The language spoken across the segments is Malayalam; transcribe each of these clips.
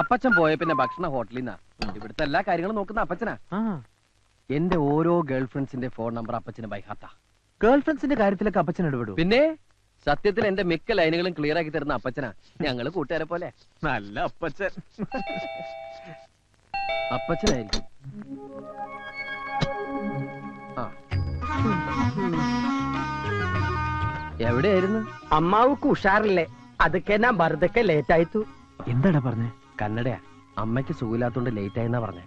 അപ്പച്ചൻ പോയ പിന്നെ ഭക്ഷണ ഹോട്ടലിൽ നിന്നാ. ഇവിടുത്തെ എല്ലാ കാര്യങ്ങളും നോക്കുന്ന അപ്പച്ചനാ. എന്റെ ഓരോ ഗേൾ ഫ്രണ്ട്സിന്റെ ഫോൺ നമ്പർ അപ്പച്ചന് ബൈഹാത്താ. ഗേൾ ഫ്രണ്ട്സിന്റെ കാര്യത്തിലൊക്കെ അപ്പച്ചൻ ഇടപെടും. പിന്നെ സത്യത്തിൽ എന്റെ മിക്ക ലൈനുകളും ക്ലിയർ ആക്കി തരുന്ന അപ്പച്ചനാ. ഞങ്ങള് കൂട്ടുകാരെ പോലെ. നല്ല അപ്പച്ചൻ. അപ്പച്ചനായിരിക്കും. എവിടെയായിരുന്നു? അമ്മാവുക്ക് ഉഷാറില്ലേ? അതൊക്കെ ഞാൻ വെറുതെ ലേറ്റ് ആയിത്തു. എന്താടാ പറഞ്ഞേ? കന്നഡയാ. അമ്മയ്ക്ക് സുഖമില്ലാത്തോണ്ട് ലേറ്റ് ആയെന്നാ പറഞ്ഞേ.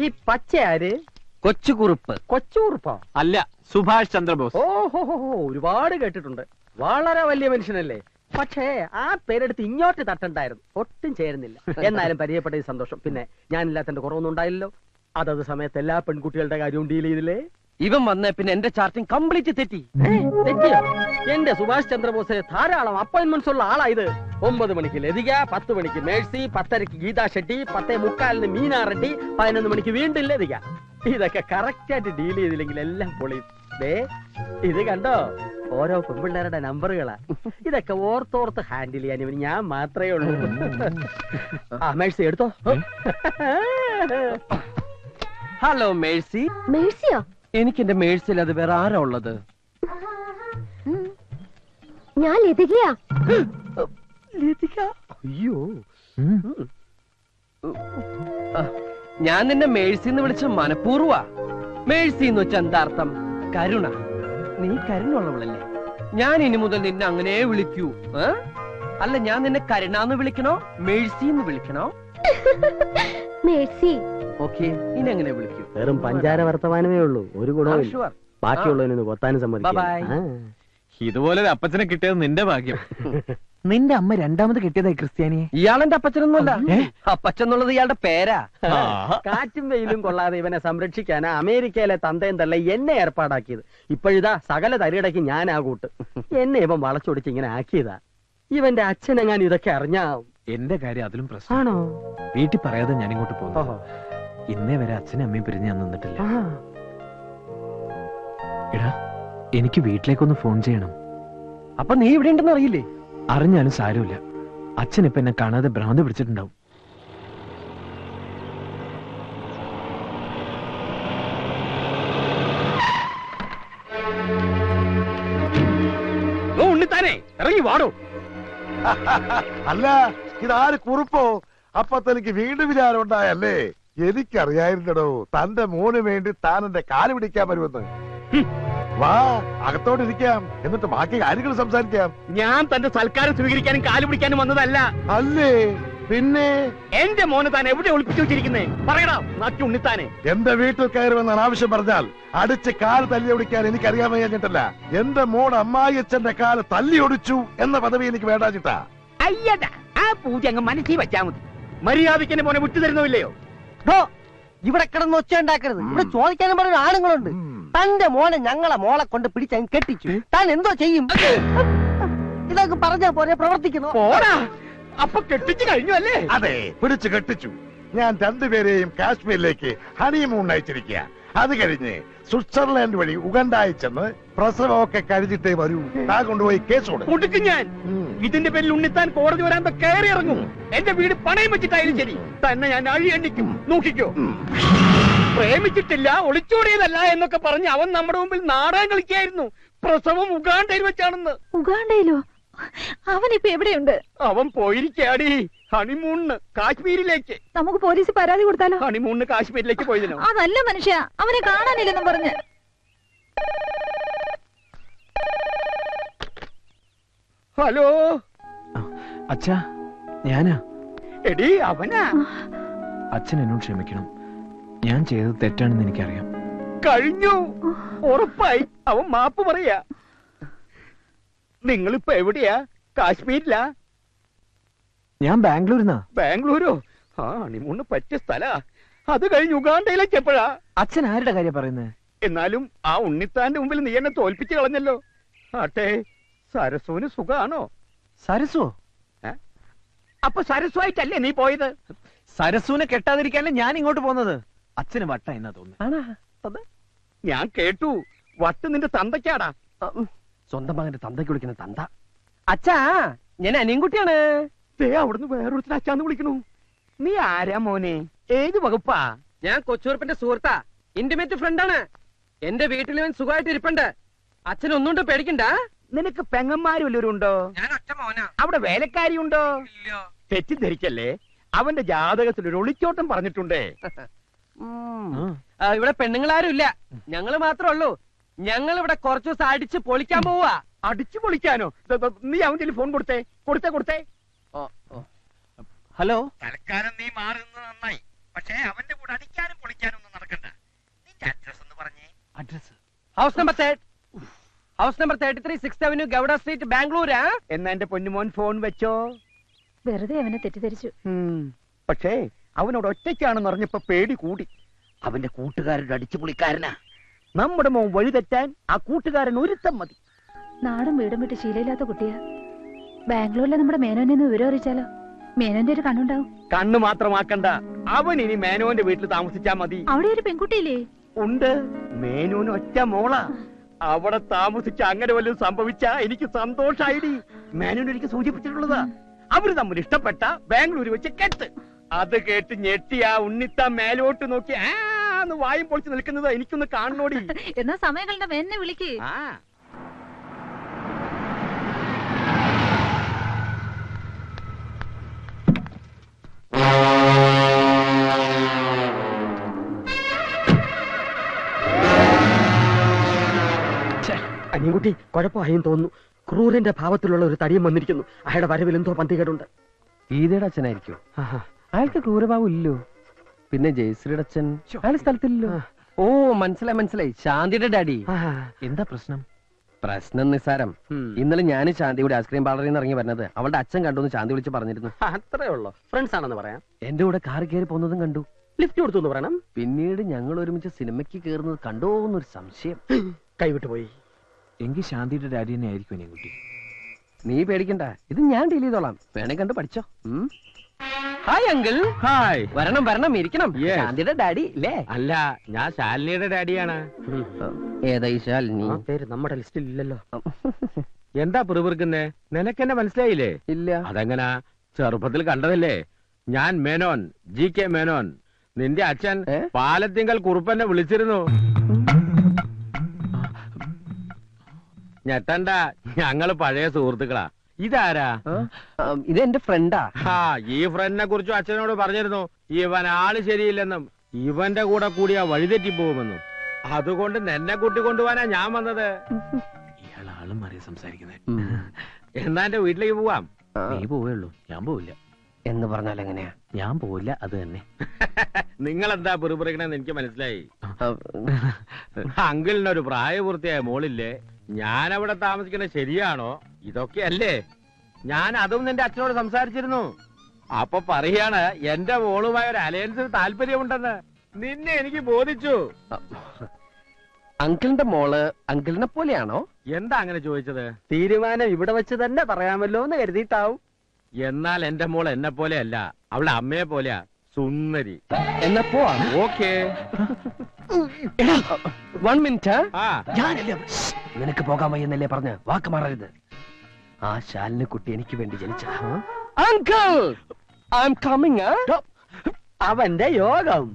ഈ പച്ച ആര്? കൊച്ചുകുറുപ്പ്. കൊച്ചുകുറുപ്പോ? അല്ല, സുഭാഷ് ചന്ദ്രബോസ്. ഓഹോ, ഒരുപാട് കേട്ടിട്ടുണ്ട്. വളരെ വലിയ മനുഷ്യനല്ലേ. പക്ഷേ ആ പേരെടുത്ത് ഇങ്ങോട്ട് തട്ടണ്ടായിരുന്നു. ഒട്ടും ചേരുന്നില്ല. എന്നാലും പരിചയപ്പെട്ട സന്തോഷം. പിന്നെ ഞാനില്ലാത്തന്റെ കുറവൊന്നും ഉണ്ടായില്ലല്ലോ. അതത് സമയത്ത് എല്ലാ പെൺകുട്ടികളുടെ കാര്യവും ഡീൽ ചെയ്തില്ലേ? ഇവൻ വന്ന പിന്നെ എന്റെ ചാർട്ടിങ് കംപ്ലീറ്റ് തെറ്റി. തെറ്റിയോ? എന്റെ സുഭാഷ് ചന്ദ്രബോസിന് ധാരാളം അപ്പോയിന്റ്മെന്റ്സ് ഉള്ള ആളായത്. 9 മണിക്ക് ലതിക, 10 മണിക്ക് മേഴ്സി, 10:30 ഗീതാ ഷെട്ടി, 10:45 മീനാ റെഡ്ഡി, 11 മണിക്ക് വീണ്ടും ലതിക. ഇതൊക്കെ കറക്റ്റ് ആയിട്ട് ഡീൽ ചെയ്തില്ലെങ്കിൽ എല്ലാം പൊളിയും. ഇത് കണ്ടോ, ഓരോ പെൺപിള്ളേരുടെ നമ്പറുകളാ. ഇതൊക്കെ ഓർത്തോർത്ത് ഹാൻഡിൽ ചെയ്യാൻ ഇവന് ഞാൻ മാത്രമേ ഉള്ളൂ. ആ മേഴ്സി എടുത്തോ. Hello Mercy. മേഴ്സിയോ? എനിക്ക് എന്റെ മേഴ്സിൽ അത് വേറെ ആരാ ഉള്ളത്? ഞാൻ ലതികയാ. അയ്യോ, ഞാൻ നിന്നെ മേഴ്സി എന്ന് വിളിച്ച മനഃപൂർവ്വ. മേഴ്സി എന്ന് വെച്ച എന്താ അർത്ഥം? കരുണ. നീ കരുണുള്ളവളല്ലേ? ഞാൻ ഇനി മുതൽ നിന്നെ അങ്ങനെ വിളിക്കൂ. അല്ല, ഞാൻ നിന്നെ കരുണാന്ന് വിളിക്കണോ മേഴ്സി എന്ന് വിളിക്കണോ? മേഴ്സി. ഓക്കെ, ഇനി എങ്ങനെ വിളിക്കൂ? വെറും പഞ്ചാര വർത്തമാനമേ ഉള്ളൂ. ഒരു ഗുണവും ബാക്കിയുള്ളതിനൊന്ന് കൊത്താനും സമ്മതിക്കും. ഇതുപോലെ അപ്പച്ചനെ കിട്ടിയത് നിന്റെ ഭാഗ്യം. നിന്റെ അമ്മ രണ്ടാമത് കിട്ടിയതായി ക്രിസ്ത്യാനിയെ. ഇയാളെന്റെ അപ്പച്ചനൊന്നുമല്ല. അപ്പച്ചെന്നുള്ളത് ഇയാളുടെ പേരാ. കാറ്റും വെയിലും കൊള്ളാതെ ഇവനെ സംരക്ഷിക്കാനാ അമേരിക്കയിലെ തന്തയും തള്ള എന്നെ ഏർപ്പാടാക്കിയത്. ഇപ്പോഴിതാ സകല തരിടയ്ക്ക് ഞാൻ ആ കൂട്ട്. എന്നെ ഇവൻ വളച്ചൊടിച്ച് ഇങ്ങനെ ആക്കിയതാ. ഇവന്റെ അച്ഛനെങ്ങാൻ ഇതൊക്കെ അറിഞ്ഞാ. എന്റെ കാര്യം അതിലും പ്രശ്നമാണോ? വീട്ടിൽ പറയാതെ ഞാൻ ഇങ്ങോട്ട് പോകുന്നു. ഇന്നേ വരെ അച്ഛനും അമ്മയും പിരിഞ്ഞ് ഞാൻ നിന്നിട്ടില്ല. എടാ, എനിക്ക് വീട്ടിലേക്കൊന്ന് ഫോൺ ചെയ്യണം. അപ്പൊ നീ ഇവിടെ ഉണ്ടെന്ന് അറിയില്ലേ? അറിഞ്ഞാലും സാരമില്ല. അച്ഛൻ ഇപ്പൊ എന്നെ കാണാതെ ഭ്രാന്ത് പിടിച്ചിട്ടുണ്ടാവും. ഉണ്ണിത്താനെ ഇറങ്ങി വാടോ. അല്ല, ഇതാര് കുറുപ്പോ? അപ്പൊ തനിക്ക് വീണ്ടും വിചാരം ഉണ്ടായല്ലേ? എനിക്കറിയായിരുന്നടോ തന്റെ മോന് വേണ്ടി താൻ എന്റെ കാല് പിടിക്കാൻ വരുമെന്ന്. വാ, അകത്തോട്ടിരിക്കാം. എന്നിട്ട് ബാക്കി കാര്യങ്ങൾ സംസാരിക്കാം. ഞാൻ തന്റെ സൽക്കാരം സ്വീകരിക്കാനും കാല് പിടിക്കാനും വന്നതല്ല. അല്ലേ പിന്നെ? എന്റെ മോന് താൻ എവിടെ ഒളിപ്പിച്ചു വെച്ചിരിക്കുന്നേ? പറയടാ നാട്ടി ഉണ്ണിത്താനെ. എന്റെ വീട്ടിൽ കയറുമെന്നാണ് ആവശ്യം പറഞ്ഞാൽ അടിച്ച് കാല് തല്ലി ഒടിക്കാൻ എനിക്കറിയാൻ വയ്യാഞ്ഞിട്ടല്ല. എന്റെ മോൻ അമ്മായിയച്ഛന്റെ കാല് തല്ലി ഒടിച്ചു എന്ന പദവി എനിക്ക് വേണ്ടാച്ചിട്ടാ. അയ്യടാ, ആ പൂജ അങ്ങ് മനസ്സിൽ വെച്ചാ മതി. മര്യാദയ്ക്ക് എന്നെ മോനെ വിട്ടു തരുന്നില്ലയോ? ഇവിടെ കിടന്ന് ഒച്ച ഉണ്ടാക്കരുത്. ഇവിടെ ചോദിക്കാനും പറഞ്ഞ ആണുങ്ങളുണ്ട്. തന്റെ മോനെ ഞങ്ങളെ മോളെ കൊണ്ട് പിടിച്ചങ്ങ് കെട്ടിച്ചു. താൻ എന്തോ ചെയ്യും? ഇതൊക്കെ പറഞ്ഞാ പോലെ പ്രവർത്തിക്കുന്നു. അപ്പൊ കെട്ടിച്ചു കഴിഞ്ഞു അല്ലേ? അതെ, പിടിച്ചു കെട്ടിച്ചു. ഞാൻ രണ്ടുപേരെയും കാശ്മീരിലേക്ക് ഹണിമൂൺ അയച്ചിരിക്കുക. അത് കഴിഞ്ഞ് സ്വിറ്റ്സർലാൻഡ് വഴി ഉഗണ്ടായി ചെന്ന് പ്രസവമൊക്കെ കഴിഞ്ഞിട്ടേ വരൂ. താൻ കൊണ്ടുപോയി കേസ് കൊടുക്കും. ഞാൻ ഇതിന്റെ പേരിൽ ഉണ്ണിത്താൻ കോടതി വരാൻ കയറി ഇറങ്ങും. എന്റെ വീട് പണയം വെച്ചിട്ടായാലും ശരി, തന്നെ ഞാൻ അഴി എണ്ണിക്കും. നോക്കിക്കോ. പ്രേമിച്ചിട്ടില്ല, ഒളിച്ചോടിയതല്ല എന്നൊക്കെ പറഞ്ഞ് അവൻ നമ്മുടെ മുമ്പിൽ നാടകം കളിക്കായിരുന്നു. പ്രസവം ഉഗാണ്ടയിൽ വെച്ചാണെന്ന്. ഉഗാണ്ടയിലോ? അവനിപ്പോ എവിടെയുണ്ട്? അവൻ പോയിരിക്കാടി ഹണിമൂണിന് കാശ്മീരിലേക്ക്. നമുക്ക് പോലീസ് പരാതി കൊടുത്താലോ? ഹണിമൂണിന് കാശ്മീരിലേക്ക് പോയതിനോ? അതല്ല മനുഷ്യ, അവനെ കാണാനില്ലെന്നും പറഞ്ഞ്. ഹലോ അച്ഛാ, ഞാനാ. എടി അവനാ. അച്ഛൻ എന്നോട് ക്ഷമിക്കണം. ഞാൻ ചെയ്തത് തെറ്റാണെന്ന് എനിക്കറിയാം. കഴിഞ്ഞു, ഉറപ്പായി. അവൻ മാപ്പ് പറയാ. നിങ്ങളിപ്പോ എവിടെയാ? കാശ്മീരിലാ? ഞാൻ ബാംഗ്ലൂരിന്നാ. ബാംഗ്ലൂരോ? ആ, ഹണിമൂണിന് പറ്റിയ സ്ഥലാ. അത് കഴിഞ്ഞ് ഉഗാണ്ടയിലേക്ക് എപ്പോഴാ? അച്ഛൻ ആരുടെ കാര്യം പറയുന്നത്? എന്നാലും ആ ഉണ്ണിത്താന്റെ മുമ്പിൽ നീ എന്നെ തോൽപ്പിച്ച് കളഞ്ഞല്ലോ. ആട്ടെ, സരസുവിന് സുഖാണോ? സരസോ? അപ്പൊ സരസുവായിട്ടല്ലേ നീ പോയത്? സരസുവിനെ കെട്ടാതിരിക്കാനല്ലേ ഞാൻ ഇങ്ങോട്ട് പോകുന്നത്. അച്ഛന് വട്ട എന്നാ തോന്നുന്നു. ഞാൻ കേട്ടു, വട്ട് നിന്റെ തന്തയ്ക്കാടാ. സ്വന്തം മകന്റെ തന്തയ്ക്ക് വിളിക്കുന്ന തന്ത. അച്ഛാ, ഞാൻ അനിയൻകുട്ടിയാണ്. അവിടുന്ന് വേറൊരുത്തിന് അച്ഛാന്ന് വിളിക്കണു. നീ ആരാ മോനെ? ഏത് വകുപ്പാ? ഞാൻ കൊച്ചുറുപ്പിന്റെ സുഹൃത്താ, ഇന്റിമേറ്റ് ഫ്രണ്ടാണ്. എന്റെ വീട്ടിൽ ഇവൻ സുഖമായിട്ട് ഇരിപ്പുണ്ട്. അച്ഛൻ ഒന്നുകൊണ്ട് പേടിക്കണ്ട. നിനക്ക് പെങ്ങന്മാരും വല്ലവരും ഉണ്ടോ? ഞാൻ ഒറ്റ മോനാ. അവിടെ വേലക്കാരി ഉണ്ടോ? തെറ്റിദ്ധരിക്കല്ലേ, അവന്റെ ജാതകത്തിൽ ഒരു ഒളിച്ചോട്ടം പറഞ്ഞിട്ടുണ്ടേ. ഇവിടെ പെണ്ണുങ്ങളാരും ഇല്ല, ഞങ്ങള് മാത്രമേ ഉള്ളൂ. ഞങ്ങൾ ഇവിടെ കുറച്ചു ദിവസം അടിച്ച് പൊളിക്കാൻ പോവാ. അടിച്ചു പൊളിക്കാനോ? നീ അവന്റെ ഫോൺ കൊടുത്തേ. കൊടുത്തേ. ഹലോ, തൽക്കാലം നീ മാറുന്നത് നന്നായി. പക്ഷേ അവന്റെ കൂടെ അടിക്കാനും പൊളിക്കാനും ഒന്നും നടക്കണ്ട. നിന്റെ അഡ്രസ് ഒന്ന് പറഞ്ഞേ. Address house number 33 6th Avenue, Gowda street, ബാംഗ്ലൂരാ. എന്നാ എന്റെ പൊന്നുമോൻ ഫോൺ വെച്ചോ. വെറുതെ അവനെ തെറ്റിദ്ധരിച്ചു. പക്ഷേ അവനോട് ഒറ്റയ്ക്കാണെന്ന് അറിഞ്ഞപ്പോ പേടി കൂടി. അവന്റെ കൂട്ടുകാരുടെ അടിച്ചുപൊളിക്കാരനാ. നമ്മുടെ മോൻ വഴിതെറ്റാൻ ആ കൂട്ടുകാരൻ ഒരുത്തം മതി. നാടും വീടും വിട്ട് ശീലയില്ലാത്ത കുട്ടിയാ. ബാംഗ്ലൂരിലെ നമ്മുടെ മേനോനെ ഒന്ന് വിവരം അറിയിച്ചാലോ? മേനോന്റെ ഒരു കണ്ണുണ്ടാവും. കണ്ണ് മാത്രമാക്കണ്ട, അവൻ ഇനി മേനോന്റെ വീട്ടിൽ താമസിച്ചാ മതി. അവിടെ ഒരു പെൺകുട്ടിയില്ലേ? ഉണ്ട്, മേനോന് ഒറ്റ മോളാ. അവിടെ താമസിച്ച അങ്ങനെ വല്ലതും സംഭവിച്ചാ എനിക്ക് സന്തോഷായിടി. മേനോൻ എനിക്ക് സൂചിപ്പിച്ചിട്ടുള്ളതാ. അവര് തമ്മിൽ ഇഷ്ടപ്പെട്ട ബാംഗ്ലൂര് വെച്ച് കെട്ട്. അത് കേട്ട് ഞെട്ടി ആ ഉണ്ണിത്ത മേലോട്ട് നോക്കി ആന്ന് വായും പൊളിച്ച് നിൽക്കുന്നത് എനിക്കൊന്ന് കാണണോടി. എന്നാ സമയങ്ങളുടെ മേനെ വിളിക്ക്. ആ അനിയൻകുട്ടി കുഴപ്പമായും തോന്നുന്നു. ക്രൂരന്റെ ഭാവത്തിലുള്ള ഒരു തടിയും വന്നിരിക്കുന്നു. അയാളുടെ വരവിൽ എന്തോ പന്തികേടുണ്ട്. ഗീതയുടെ അച്ഛനായിരിക്കും. അയാൾക്ക് ക്രൂരഭാവം ഇല്ലോ. പിന്നെ ജയശ്രീയുടെ അച്ഛൻ അയാൾ സ്ഥലത്തില്ലല്ലോ. ഓ, മനസ്സിലായി, ശാന്തിയുടെ ഡാഡി. എന്താ പ്രശ്നം? പ്രശ്നം നിസ്സാരം. ഇന്നലെ ഞാൻ ശാന്തിയുടെ ഐസ്ക്രീം പാർലറിൽ നിന്ന് ഇറങ്ങി വരുന്നത് അവളുടെ അച്ഛൻ കണ്ടു ശാന്തി വിളിച്ച് പറഞ്ഞിരുന്നു. അത്രേ ഉള്ളൂ. ഫ്രണ്ട്സ് ആണെന്ന് പറയാം. എന്റെ കൂടെ കാർ കയറി പോകുന്നതും കണ്ടു. ലിഫ്റ്റ് കൊടുത്തു എന്ന് പറയണം. പിന്നീട് ഞങ്ങൾ ഒരുമിച്ച് സിനിമയ്ക്ക് കയറുന്നത് കണ്ടോ എന്നൊരു സംശയം. കൈവിട്ടുപോയി. എങ്കിൽ ശാന്തിയുടെ ഡാഡി തന്നെ ആയിരിക്കും കുട്ടി. നീ പേടിക്കണ്ട, ഇത് ഞാൻ ഡീൽ ചെയ്തോളാം. വേണേ കണ്ട് പഠിച്ചോ. Hi uncle. ഹായ്. വരണം ഇരിക്കണം. Yes. ശാന്തിയുടെ ഡാഡി അല്ലേ? അല്ല, ഞാൻ ശാലിനിയുടെ ഡാഡിയാണ്. ഏതാ ഈ ശാലിനി? ആ പേര് നമ്മുടെ ലിസ്റ്റിൽ ഇല്ലല്ലോ. എന്താ പിറുപിറുക്കുന്നേ? നിനക്കെന്നെ മനസ്സിലായില്ലേ? ഇല്ല. അതെങ്ങനാ? ചെറുപ്പത്തിൽ കണ്ടതല്ലേ. ഞാൻ മേനോൻ, GK മേനോൻ. നിന്റെ അച്ഛൻ പാലത്തിങ്കൽ കുറുപ്പന്നെ വിളിച്ചിരുന്നു. ഞെട്ടണ്ട, ഞങ്ങള് പഴയ സുഹൃത്തുക്കളാ. ഇതാരാ? ഇത് എന്റെ ഫ്രണ്ടാ. ഈ ഫ്രണ്ടിനെ കുറിച്ചും അച്ഛനോട് പറഞ്ഞിരുന്നു. ഇവൻ ആള് ശരിയില്ലെന്നും ഇവന്റെ കൂടെ കൂടിയാ വഴിതെറ്റി പോകുമെന്നും. അതുകൊണ്ട് നിന്നെ കൂട്ടിക്കൊണ്ടുപോവാനാ ഞാൻ വന്നത്. ഇയാൾ ആളും മാറി സംസാരിക്കുന്നത്. എന്നാ എന്റെ വീട്ടിലേക്ക് പോവാം. നീ പോവുള്ളൂ, ഞാൻ പോവില്ല. എന്ന് പറഞ്ഞാൽ എങ്ങനെയാ? ഞാൻ പോവില്ല, അത് തന്നെ. നിങ്ങളെന്താ പിറുപിറുക്കണെന്ന് എനിക്ക് മനസ്സിലായി. അങ്കിളിനൊരു പ്രായപൂർത്തിയായ മോളില്ലേ? ഞാൻ അവിടെ താമസിക്കുന്നത് ശരിയാണോ? ഇതൊക്കെയല്ലേ? ഞാൻ അതും നിന്റെ അച്ഛനോട് സംസാരിച്ചിരുന്നു. അപ്പൊ പറയാണ് എന്റെ മോളുമായ ഒരു അലയൻസിന് താല്പര്യമുണ്ടെന്ന്. നിന്നെ എനിക്ക് ബോധിച്ചു. അങ്കിളിന്റെ മോള് അങ്കിളിനെ പോലെയാണോ? എന്താ അങ്ങനെ ചോദിച്ചത്? തീരുമാനം ഇവിടെ വെച്ച് തന്നെ പറയാമല്ലോ എന്ന് കരുതിയിട്ടാവും. എന്നാൽ എന്റെ മോൾ എന്നെ പോലെയല്ല, അവളെ അമ്മയെ പോലെയാ. സുന്ദരി. എന്നാ പോവാ. ഓക്കേ. 1 മിനിറ്റ്. ആ നിനക്ക് പോകാൻ വയ്യെന്നല്ലേ പറഞ്ഞ് വാക്ക് മാറരുത്. ആ ശാലിനി കുട്ടി എനിക്ക് വേണ്ടി ജനിച്ച അങ്കിൾ. I am coming. അവന്റെ യോഗം.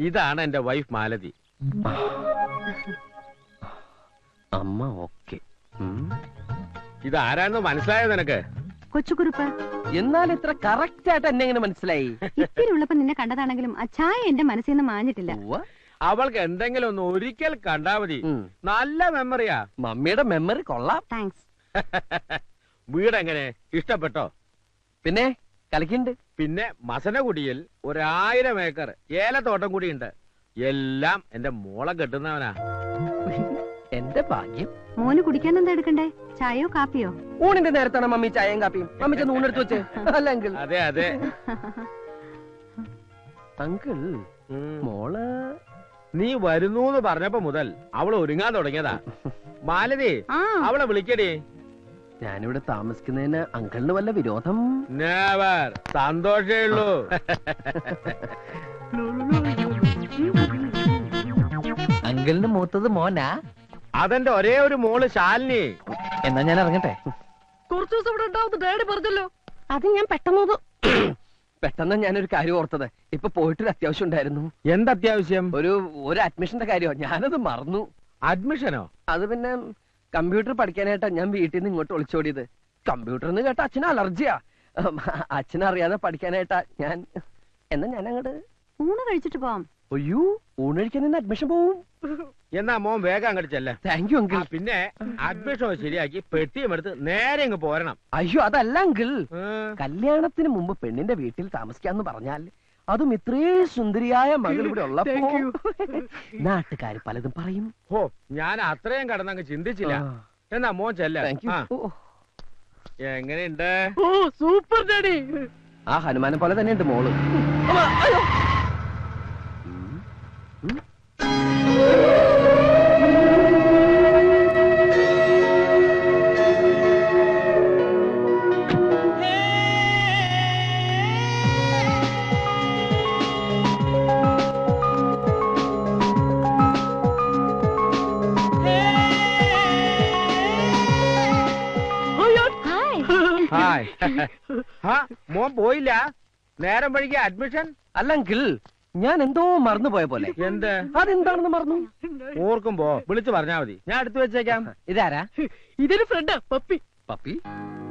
ഇതാണ് എന്റെ വൈഫ് മാലതി. അമ്മ ഓക്കെ. ഇതാരാണെന്ന് മനസ്സിലായോ നിനക്ക്? കൊച്ചുകുറുപ്പ്. എന്നാൽ ഇത്ര കറക്റ്റ് ആയിട്ട് എന്നെ എങ്ങനെ മനസ്സിലായി? ഇത്തിരിയുള്ളപ്പോ നിന്നെ കണ്ടതാണെങ്കിലും ആ ചായ എന്റെ മനസ്സിൽ നിന്ന് മാഞ്ഞിട്ടില്ല. അവൾക്ക് എന്തെങ്കിലും ഒന്ന് ഒരിക്കൽ കണ്ടാ മതി. നല്ല മെമ്മറിയാ. മമ്മിയുടെ മെമ്മറി കൊള്ളാം. താങ്ക്സ്. വീടെങ്ങനെ ഇഷ്ടപ്പെട്ടോ? പിന്നെ കളിക്കുന്നുണ്ട്. പിന്നെ മസനഗുഡിയിൽ 1000 ഏക്കർ ഏലത്തോട്ടം കൂടിയുണ്ട്. എല്ലാം എന്റെ മോളെ കെട്ടുന്നവനാ. എന്റെ ഭാഗ്യം. മോന് കുടിക്കാൻ എന്താ എടുക്കണ്ടേ? ചായയോ കാപ്പിയോ? ഊണിന്റെ നേരത്താണ് മമ്മി ചായയും കാപ്പിയും. മമ്മി ചെന്ന് ഊണെടുത്ത് വെച്ച്. അല്ല അങ്കിൾ. അതെ അതെ. അങ്കിൾ, മോള് നീ വരുന്നൂന്ന് പറഞ്ഞപ്പോ മുതൽ അവൾ ഒരുങ്ങാൻ തുടങ്ങിയതാ. മാലതി, അവളെ വിളിക്കടി. ഞാനിവിടെ താമസിക്കുന്നതിന് അങ്കിളിന് വല്ല വിരോധം? നെവർ. സന്തോഷേ ഉള്ളൂ. അങ്കിളിന് മൂത്തത് മോനാ? അതെന്റെ ഒരേ ഒരു മോള് ശാലിനി. എന്നാ ഞാൻ ഇറങ്ങട്ടെ. കുറച്ചു ദിവസം ഇവിടെ ഉണ്ടാവുന്ന ഡാഡി പറഞ്ഞല്ലോ. അത് ഞാൻ പെട്ടെന്ന് ഞാനൊരു കാര്യം ഓർത്തത്. ഇപ്പൊ പോയിട്ടൊരു അത്യാവശ്യം ഉണ്ടായിരുന്നു. എന്തത്യാവശ്യം? ഒരു അഡ്മിഷന്റെ കാര്യമോ, ഞാനത് മറന്നു. അഡ്മിഷനോ? അത് പിന്നെ കമ്പ്യൂട്ടർ പഠിക്കാനായിട്ടാ ഞാൻ വീട്ടിൽ നിന്ന് ഇങ്ങോട്ട് ഒളിച്ചോടിയത്. കമ്പ്യൂട്ടർ എന്ന് കേട്ട അച്ഛന് അലർജിയാ. അച്ഛനറിയാതെ പഠിക്കാനായിട്ടാ ഞാൻ. എന്നാ ഞാൻ അങ്ങോട്ട് ഊണ് കഴിച്ചിട്ട് പോവാം. അയ്യോ, ഊണ് കഴിക്കാൻ നിന്ന് അഡ്മിഷൻ പോവും. എന്നാ മോൻ വേഗം അങ്ങോട്ട് ചെല്ലേ. Thank you uncle. പിന്നെ അഡ്മിഷൻ ശരിയാക്കി പെട്ടിയും എടുത്ത് നേരെ ഇങ്ങ് പോരണം. അയ്യോ അതല്ല അങ്കിൾ, കല്യാണത്തിന് മുമ്പ് പെണ്ണിന്റെ വീട്ടിൽ താമസിക്കാന്ന് പറഞ്ഞാൽ അതും ഇത്രയും സുന്ദരിയായ മകൾ ഇവിടെ ഉള്ളപ്പോ നാട്ടുകാർ പലതും പറയും. ഓ, ഞാൻ അത്രയും കടന്നങ്ങ് ചിന്തിച്ചില്ല. എന്നാ മോൻ ചെല്ല. എങ്ങനെയുണ്ട്? Super daddy. ആ ഹനുമാനെ പോലെ തന്നെയുണ്ട് മോള്. ഹായ്. മോൻ പോയില്ല? നേരം വഴിക്ക് അഡ്മിഷൻ? അല്ലെങ്കിൽ ഞാൻ എന്തോ മറന്നുപോയ പോലെ. എന്ത്? അതെന്താണെന്ന് മറന്നു. ഓർക്കുമ്പോ വിളിച്ചു പറഞ്ഞാ മതി, ഞാൻ എടുത്തു വെച്ചേക്കാം. ഇതാരാ? ഇതൊരു ഫ്രണ്ടാ, puppy. Puppy?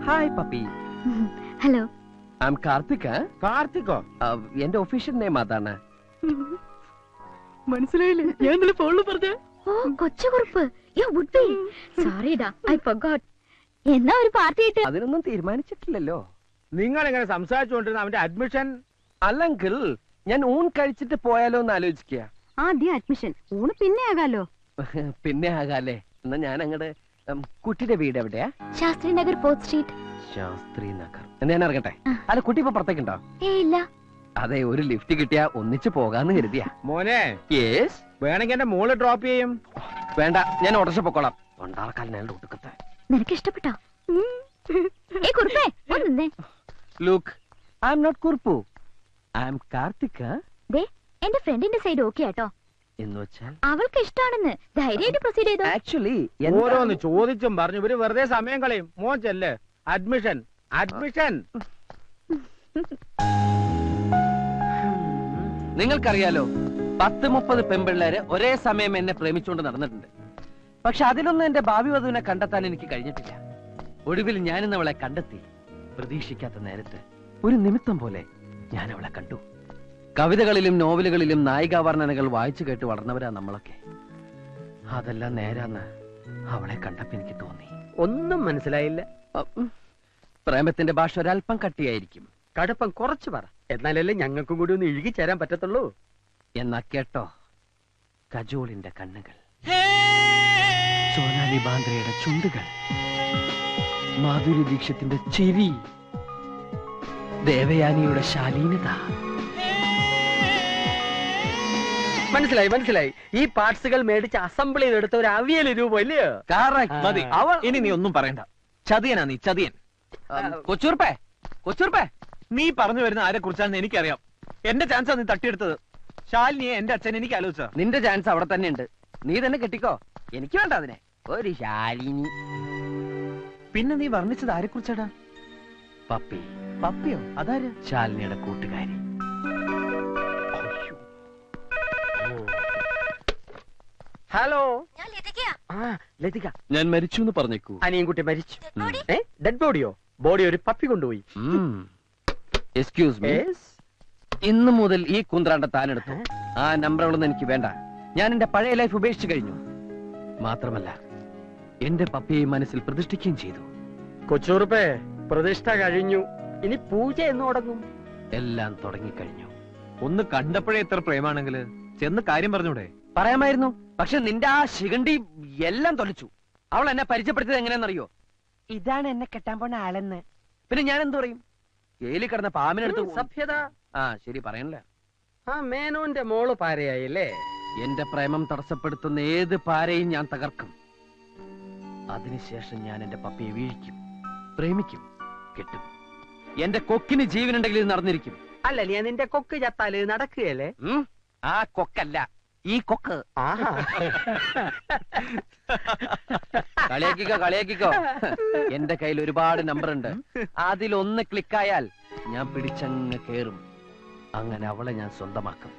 Hi puppy. Hello, I am Karthik. കാർത്തിക്കോ? എന്റെ ഒഫീഷ്യൽ നെയിം അതാണ്. മനസ്സിലായില്ലേ? ഞാൻ ഇന്നലെ ഫോണിൽ പറഞ്ഞ. ഓ, കൊച്ചുകുറുപ്പ്. You would be. സോറിടാ, ഐ ഫർഗോട്ട്. എന്നാ ഒരു പാർട്ടി ആയിട്ട്? അതിനൊന്നും തീരുമാനിച്ചിട്ടില്ലല്ലോ. നിങ്ങൾ ഇങ്ങനെ സംസാരിച്ചുകൊണ്ടിരുന്ന അവന്റെ അഡ്മിഷൻ? അല്ലെങ്കിൽ ഞാൻ ഊൺ കഴിച്ചിട്ട് പോയാലോ എന്ന് ആലോചിക്കുക. ആദ്യം അഡ്മിഷൻ, ഊണ് പിന്നെ ആകാലോ. പിന്നെ ആകാലേ. എന്നാ ഞാൻ അങ്ങടെ കുട്ടിയുടെ വീട് എവിടെയാ? Shastri Nagar, 4th street. ശാസ്ത്രി നഗർ. എന്നാ ഞാൻ ഇറങ്ങട്ടെ? അല്ല, കുട്ടി ഇപ്പൊ പുറത്തേക്കുണ്ടോ? ഇല്ല. അതെ, ഒരു ലിഫ്റ്റ് കിട്ടിയാ ഒന്നിച്ച് പോകാന്ന് കരുതിയാ. മോനെ, യേസ്. വേണമെങ്കിൽ എന്റെ മോള് ഡ്രോപ്പ് ചെയ്യും. വേണ്ട, ഞാൻ ഓട്ടർഷ പൊക്കോളാം. കൊണ്ടാർക്കാലിനാളുടെ ഒടുക്കത്തെ. നിനക്ക് ഇഷ്ടപ്പെട്ടോ? കുറുപ്പേ, ഒന്നേ. Look, I am not Kurup, I am Karthik. ദേ, എന്റെ ഫ്രണ്ടിന്റെ സൈഡ് ഓക്കെ ആട്ടോ. എന്ന് വെച്ചാൽ അവൾക്ക് ഇഷ്ടാണെന്ന് ധൈര്യമായിട്ട് പ്രൊസീഡ് ചെയ്തോ. ആക്ച്വലി ഓരോന്ന് ചോദിച്ചും പറഞ്ഞു ഇവര് വെറുതെ സമയം കളയും. മോൻ ചെല്ല്. Admission, admission. നിങ്ങൾക്കറിയാലോ, 10-30 പെൺപിള്ളേര് ഒരേ സമയം എന്നെ പ്രേമിച്ചുകൊണ്ട് നടന്നിട്ടുണ്ട്. പക്ഷെ അതിലൊന്നും എന്റെ ഭാവി വധുവിനെ കണ്ടെത്താൻ എനിക്ക് കഴിഞ്ഞിട്ടില്ല. ഒടുവിൽ ഞാനിന്ന് അവളെ കണ്ടെത്തി. പ്രതീക്ഷിക്കാത്ത നേരത്ത് ഒരു നിമിത്തം പോലെ ഞാൻ അവളെ കണ്ടു. കവിതകളിലും നോവലുകളിലും നായികാവർണ്ണനകൾ വായിച്ചു കേട്ട് വളർന്നവരാ നമ്മളൊക്കെ. അതെല്ലാം നേരാന്ന് അവളെ കണ്ടപ്പോ എനിക്ക് തോന്നി. ഒന്നും മനസ്സിലായില്ല. പ്രേമത്തിന്റെ ഭാഷ ഒരല്പം കട്ടിയായിരിക്കും. കടുപ്പം കുറച്ച് പറ, എന്നാലല്ലേ ഞങ്ങൾക്കും കൂടി ഒന്ന് ഇഴുകി ചേരാൻ പറ്റത്തുള്ളൂ. എന്നാ കേട്ടോ, കജോളിന്റെ കണ്ണുകൾ, സോനാലി ബാന്ദ്രയുടെ ചുണ്ടുകൾ, മാധുരി ദീക്ഷത്തിന്റെ ചിരി, ദേവയാനിയുടെ ശാലീനത. മനസ്സിലായി, മനസ്സിലായി. ഈ പാർട്സുകൾ മേടിച്ച് അസംബിൾ ചെയ്തെടുത്ത ഒരു അവിയൽ രൂപം ഇല്ലയോ? മതി. ഇനി നീ ഒന്നും പറയണ്ട. ചതിയനാ നീ, ചതിയൻ. കൊച്ചൂർപ്പേ, കൊച്ചൂർപ്പേ, നീ പറഞ്ഞു വരുന്ന ആരെ കുറിച്ചാണെന്ന് എനിക്കറിയാം. എന്റെ ചാൻസാ നീ തട്ടിയെടുത്തത്. ശാലിനിയെ എന്റെ അച്ഛൻ എനിക്ക് ആലോചിച്ച. നിന്റെ ചാൻസ് അവിടെ തന്നെ ഉണ്ട്. നീ തന്നെ കെട്ടിക്കോ. എനിക്ക് വേണ്ട അതിനെ. ഒരു ശാലിനി. പിന്നെ നീ വർണ്ണിച്ചത് ആരെ കുറിച്ചാടാ? പപ്പി. പപ്പിയോ? അതാര്? ശാലിനിയുടെ കൂട്ടുകാരി. ഹലോ, ലതിക. ഞാൻ മരിച്ചു എന്ന് പറഞ്ഞേക്കൂ. അനിയൻകുട്ടി മരിച്ചു. ഡെഡ് ബോഡിയോ? ബോഡി ഒരു പപ്പി കൊണ്ടുപോയി. Excuse me. ഇന്നു മുതൽ ഈ കുന്ത്രാണ്ട താനെടുത്തു. ആ നമ്പറുകളൊന്നും എനിക്ക് വേണ്ട. ഞാൻ എന്റെ പഴയ ലൈഫ് ഉപേക്ഷിച്ചു കഴിഞ്ഞു. മാത്രമല്ല, എന്റെ പപ്പിയെ മനസ്സിൽ പ്രതിഷ്ഠിക്കുകയും ചെയ്തു. കൊച്ചൂറുപ്പേ, പ്രതിഷ്ഠ കഴിഞ്ഞു. ഇനി പൂജ എന്ന് തുടങ്ങും. എല്ലാം തുടങ്ങിക്കഴിഞ്ഞു. ഒന്ന് കണ്ടപ്പോഴേ എത്ര പ്രേമാണെങ്കിൽ ചെന്ന് കാര്യം പറഞ്ഞൂടെ? പറയാമായിരുന്നു. പക്ഷെ നിന്റെ ആ ശിഖണ്ഡി എല്ലാം തൊലച്ചു. അവൾ എന്നെ പരിചയപ്പെടുത്തിയത് എങ്ങനെയാണെന്നറിയോ? ഇതാണ് എന്നെ കെട്ടാൻ പോണ ആളെന്ന്. പിന്നെ ഞാൻ എന്തു പറയും? ജയിലിൽ കിടന്ന പാമ്പിനെടുത്ത് സഭ്യത. ആ ശരി, പറയണില്ല. ആ മേനോന്റെ മോള് പാരയായില്ലേ? എന്റെ പ്രേമം തടസ്സപ്പെടുത്തുന്ന ഏത് പാരയും ഞാൻ തകർക്കും. അതിനുശേഷം ഞാൻ എന്റെ പപ്പിയെ വീഴിക്കും, പ്രേമിക്കും, കെട്ടും. എന്റെ കൊക്കിന് ജീവനുണ്ടെങ്കിൽ ഇത് നടന്നിരിക്കും. അല്ല, നീ നിന്റെ കൊക്ക് ചത്താല് നടക്കുകയല്ലേ? ആ കൊക്കല്ല, ഈ കൊക്ക്. ആഹാ. കളിയാക്കിക്കോ എന്റെ കയ്യിൽ ഒരുപാട് നമ്പർ ഉണ്ട്. അതിലൊന്ന് ക്ലിക്കായാൽ ഞാൻ പിടിച്ചങ്ങ് കേറും. അങ്ങനെ അവളെ ഞാൻ സ്വന്തമാക്കും.